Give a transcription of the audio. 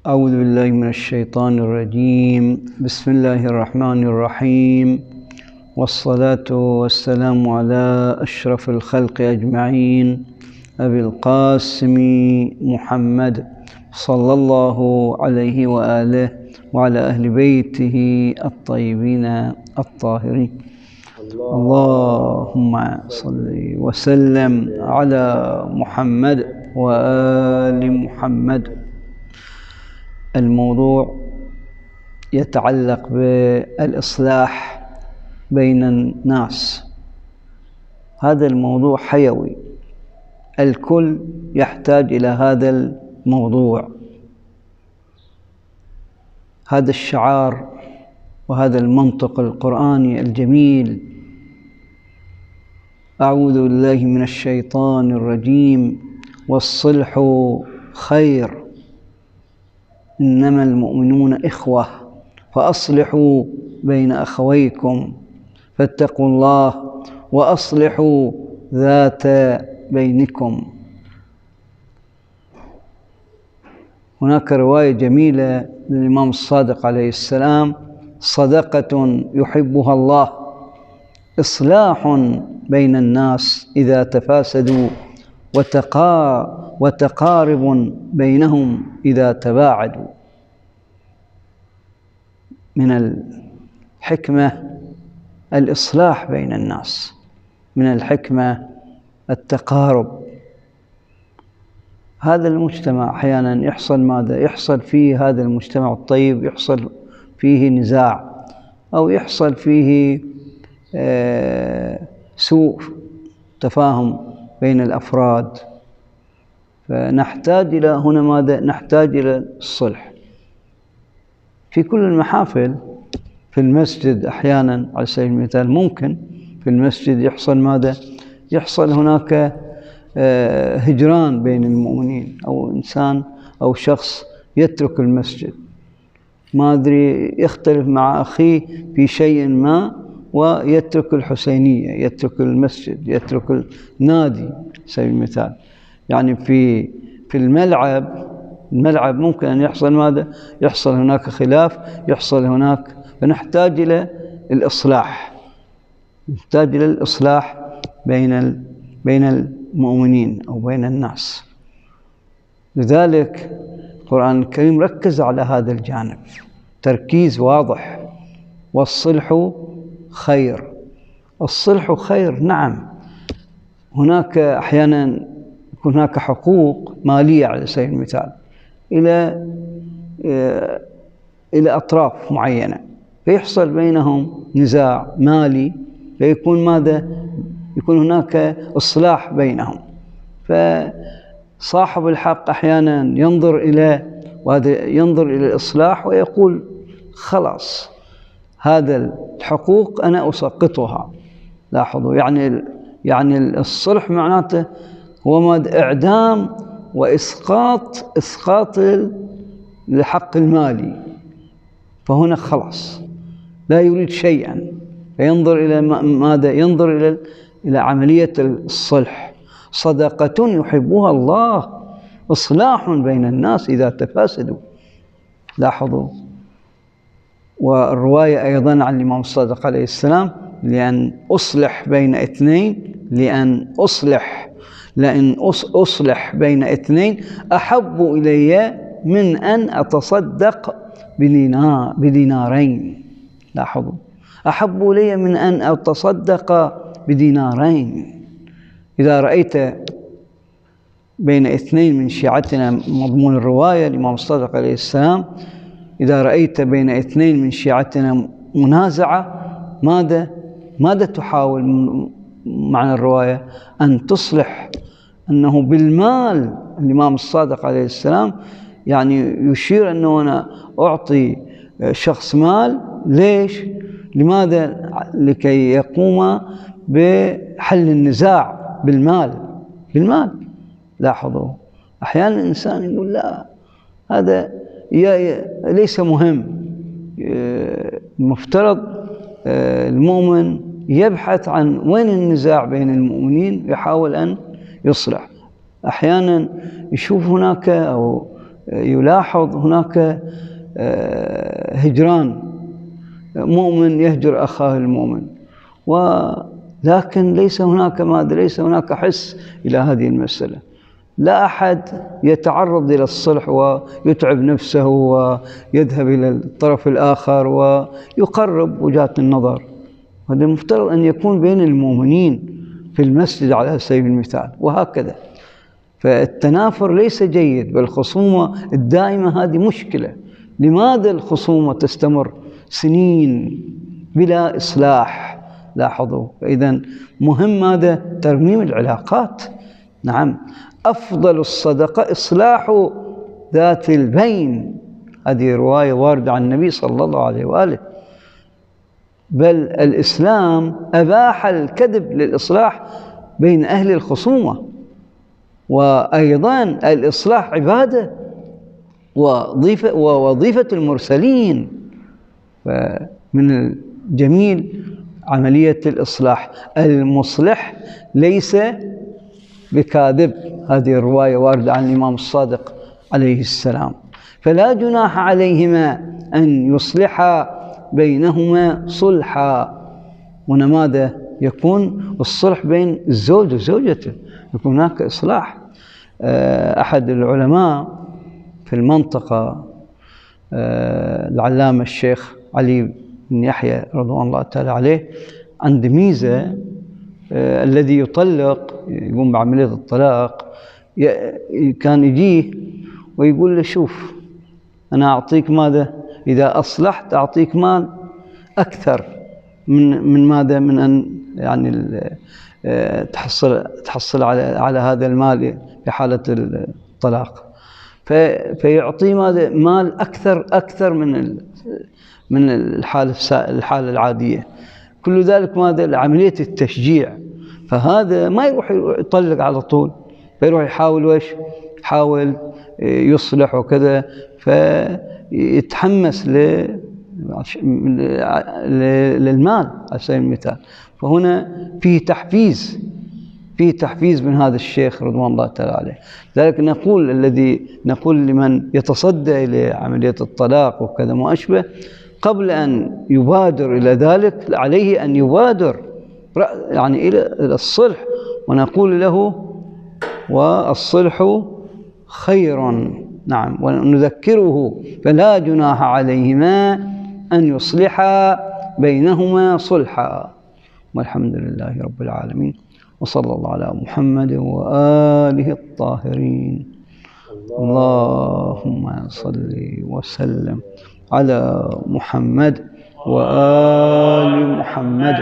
أعوذ بالله من الشيطان الرجيم. بسم الله الرحمن الرحيم، والصلاة والسلام على أشرف الخلق أجمعين أبي القاسم محمد صلى الله عليه وآله وعلى أهل بيته الطيبين الطاهرين. اللهم صل وسلم على محمد وآل محمد. الموضوع يتعلق بالإصلاح بين الناس. هذا الموضوع حيوي، الكل يحتاج إلى هذا الموضوع. هذا الشعار وهذا المنطق القرآني الجميل: أعوذ بالله من الشيطان الرجيم والصلح خير إنما المؤمنون إخوة فأصلحوا بين أخويكم فاتقوا الله وأصلحوا ذات بينكم. هناك رواية جميلة للإمام الصادق عليه السلام: صدقة يحبها الله، إصلاح بين الناس إذا تفاسدوا، وتقارب بينهم إذا تباعدوا. من الحكمة الإصلاح بين الناس، من الحكمة التقارب. هذا المجتمع أحيانا يحصل ماذا؟ يحصل فيه هذا المجتمع الطيب يحصل فيه نزاع، أو يحصل فيه سوء تفاهم بين الأفراد، فنحتاج إلى هنا ماذا؟ نحتاج إلى الصلح في كل المحافل. في المسجد أحيانا على سبيل المثال ممكن في المسجد يحصل ماذا؟ يحصل هناك هجران بين المؤمنين، أو إنسان أو شخص يترك المسجد، ما أدري يختلف مع أخيه في شيء ما ويترك الحسينية، يترك المسجد، يترك النادي على سبيل المثال. يعني في الملعب ممكن أن يحصل ماذا؟ يحصل هناك خلاف، يحصل هناك، فنحتاج إلى الإصلاح، نحتاج إلى الإصلاح بين المؤمنين أو بين الناس. لذلك القرآن الكريم ركز على هذا الجانب تركيز واضح: والصلح خير. الصلح خير، نعم. هناك أحيانا يكون هناك حقوق مالية على سبيل المثال إلى أطراف معينة، فيحصل بينهم نزاع مالي، فيكون ماذا؟ يكون هناك إصلاح بينهم. فصاحب الحق أحيانا ينظر إلى الإصلاح ويقول: خلاص، هذا الحقوق أنا أسقطها. لاحظوا، يعني الصلح معناته هو إعدام وإسقاط الحق المالي. فهنا خلاص لا يريد شيئا، فينظر إلى ماذا؟ ينظر إلى عملية الصلح. صدقة يحبها الله، إصلاح بين الناس إذا تفاسدوا. لاحظوا. والرواية أيضا عن الإمام الصادق عليه السلام: لأن أصلح بين اثنين أحب إلي من أن أتصدق بدينارين. لاحظوا، أحب إلي من أن أتصدق بدينارين. إذا رأيت بين اثنين من شيعتنا، مضمون الرواية الإمام الصادق عليه السلام: إذا رأيت بين اثنين من شيعتنا منازعة، ماذا تحاول؟ معنى الرواية أن تصلح، أنه بالمال. الإمام الصادق عليه السلام يعني يشير أنه أنا أعطي شخص مال. ليش؟ لماذا؟ لكي يقوم بحل النزاع بالمال. لاحظوا، أحيانا الإنسان يقول: لا، هذا ليس مهم. المفترض المؤمن يبحث عن وين النزاع بين المؤمنين، يحاول أن يصلح. أحيانا يشوف هناك أو يلاحظ هناك هجران، مؤمن يهجر أخاه المؤمن، ولكن ليس هناك حس إلى هذه المسألة. لا أحد يتعرض إلى الصلح ويتعب نفسه ويذهب إلى الطرف الآخر ويقرب وجهات النظر. هذا المفترض أن يكون بين المؤمنين في المسجد على سبيل المثال، وهكذا. فالتنافر ليس جيد، بل الخصومة الدائمة هذه مشكلة. لماذا الخصومة تستمر سنين بلا إصلاح؟ لاحظوا. فإذا مهم هذا ترميم العلاقات. نعم، أفضل الصدقة إصلاح ذات البين. هذه رواية واردة عن النبي صلى الله عليه وآله. بل الإسلام أباح الكذب للإصلاح بين أهل الخصومة، وأيضا الإصلاح عبادة ووظيفة المرسلين. فمن الجميل عملية الإصلاح. المصلح ليس بكاذب، هذه الرواية واردة عن الإمام الصادق عليه السلام. فلا جناح عليهما أن يصلحا بينهما صلحا. هنا ماذا يكون؟ الصلح بين الزوج وزوجته، يكون هناك إصلاح. أحد العلماء في المنطقة العلامة الشيخ علي بن يحيى رضوان الله تعالى عليه، عنده ميزة. الذي يطلق يقوم بعملية الطلاق كان يجيه ويقول له: شوف، أنا أعطيك ماذا؟ إذا أصلحت أعطيك مال أكثر من ماذا؟ من أن يعني تحصل على هذا المال في حالة الطلاق. فيعطي ماذا؟ مال أكثر من الحالة العادية. كل ذلك ماذا؟ لعملية التشجيع. فهذا ما يروح يطلق على طول، فيروح يحاول يحاول يصلح وكذا، فيتحمس للمال على سبيل المثال. فهنا فيه تحفيز من هذا الشيخ رضوان الله تعالى عليه. لذلك نقول لمن يتصدى إلى عملية الطلاق وكذا ما أشبه، قبل أن يبادر إلى ذلك عليه أن يبادر يعني إلى الصلح، ونقول له: والصلح خير. نعم، ونذكره: فلا جناح عليهما أن يصلحا بينهما صلحا. والحمد لله رب العالمين، وصلى الله على محمد وآله الطاهرين. اللهم صل وسلم على محمد وآل محمد.